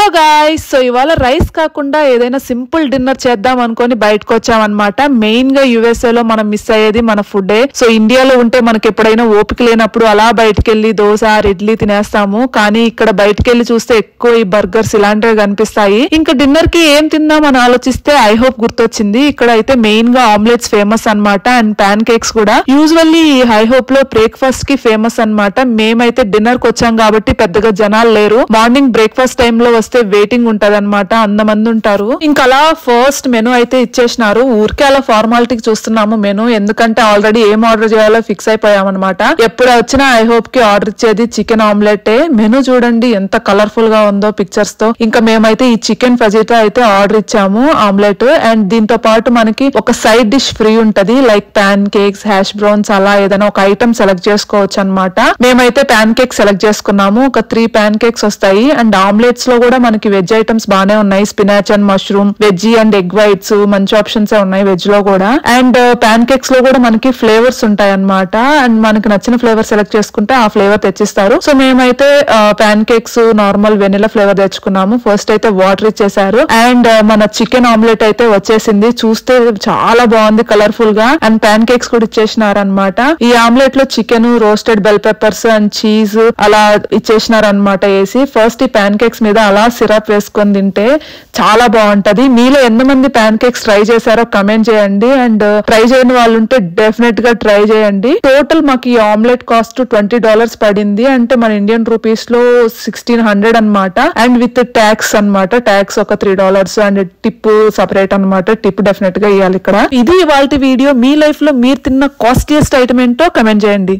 Hello guys, so ఇవాళ rice కాకుండా ఏదైనా సింపుల్ డిన్నర్ చేద్దాం అనుకొని బయటకు వచ్చామన్నమాట. మెయిన్ గా యుఎస్ఏ లో మనం మిస్ అయ్యేది మన ఫుడే. సో ఇండియాలో ఉంటే మనకి ఎప్పుడైనా ఓపిక లేనప్పుడు అలా బయటకు వెళ్లి దోశ ఇడ్లీ తినేస్తాము. కానీ ఇక్కడ బయటకు వెళ్లి చూస్తే ఎక్కువ ఈ బర్గర్స్ ఇలాంటివి కనిపిస్తాయి. ఇంకా డిన్నర్ కి ఏం తిందాం అని ఆలోచిస్తే ఐహోప్ గుర్తొచ్చింది. ఇక్కడ అయితే మెయిన్ గా ఆమ్లెట్స్ ఫేమస్ అన్నమాట, అండ్ పాన్ కేక్స్ కూడా. యూజువల్లీ ఈ ఐహోప్ లో బ్రేక్ఫాస్ట్ కి ఫేమస్ అన్నమాట. మేమైతే డిన్నర్ కి వచ్చాం కాబట్టి పెద్దగా జనాలు లేరు. మార్నింగ్ బ్రేక్ఫాస్ట్ టైమ్ లో వస్తే వెయిటింగ్ ఉంటది అనమాట, 100 మంది ఉంటారు. ఇంకా అలా ఫస్ట్ మెనూ అయితే ఇచ్చేసినారు. ఊరికే అలా ఫార్మాలిటీకి చూస్తున్నాము మెనూ, ఎందుకంటే ఆల్రెడీ ఏం ఆర్డర్ చేయాలో ఫిక్స్ అయిపోయామన్నమాట. ఎప్పుడు వచ్చినా ఐహోప్ కి ఆర్డర్ ఇచ్చేది చికెన్ ఆమ్లెట్. మెనూ చూడండి ఎంత కలర్ఫుల్ గా ఉందో పిక్చర్స్ తో. ఇంకా మేమైతే ఈ చికెన్ ఫజిటా అయితే ఆర్డర్ ఇచ్చాము ఆమ్లెట్, అండ్ దీంతో పాటు మనకి ఒక సైడ్ డిష్ ఫ్రీ ఉంటది, like pan cakes, hash browns, అలా ఏదైనా ఒక ఐటమ్ సెలెక్ట్ చేసుకోవచ్చు అనమాట. మేమైతే పాన్ కేక్ సెలెక్ట్ చేసుకున్నాము. ఒక 3 పాన్ కేక్స్ వస్తాయి, అండ్ ఆమ్లెట్స్ లో కూడా మనకి వెజ్ ఐటమ్స్ బానే ఉన్నాయి. Spinach and mushroom, veg and egg whites, మంచి ఆప్షన్స్ ఉన్నాయి వెజ్ లో కూడా. అండ్ పాన్ కేక్స్ లో కూడా మనకి ఫ్లేవర్స్ ఉంటాయి అనమాట, అండ్ మనకి నచ్చిన ఫ్లేవర్ సెలెక్ట్ చేసుకుంటే ఆ ఫ్లేవర్ తెచ్చిస్తారు. సో మేమైతే pancakes normal vanilla flavour తెచ్చుకున్నాము. ఫస్ట్ అయితే వాటర్ ఇచ్చేసారు, అండ్ మన చికెన్ ఆమ్లెట్ అయితే వచ్చేసింది. చూస్తే చాలా బాగుంది కలర్ఫుల్ గా, అండ్ పాన్ కేక్స్ కూడా ఇచ్చేసినారు అనమాట. ఈ ఆమ్లెట్ లో chicken, roasted bell peppers and cheese అలా ఇచ్చేసినారు అనమాట వేసి. ఫస్ట్ ఈ పాన్ కేక్స్ మీద అలా సిరప్ వేసుకొని తింటే చాలా బాగుంటది. మీలో ఎంతమంది పాన్ కేక్స్ ట్రై చేశారో కమెంట్ చేయండి, అండ్ ట్రై చేయని వాళ్ళు ఉంటే డెఫినెట్ గా ట్రై చేయండి. టోటల్ మాకు ఈ ఆమ్లెట్ కాస్ట్ $20 పడింది, అంటే మన ఇండియన్ రూపీస్ లో 1600 అనమాట. అండ్ విత్ ట్యాక్స్ అనమాట. ట్యాక్స్ ఒక $3 అండ్ టిప్ సపరేట్ అనమాట. టిప్ డెఫినెట్ గా ఇవ్వాలి ఇక్కడ. ఇది ఇవాళ వీడియో. మీ లైఫ్ లో మీరు తిన్న కాస్ట్లీయెస్ట్ ఐటమ్ ఏంటో కమెంట్ చేయండి.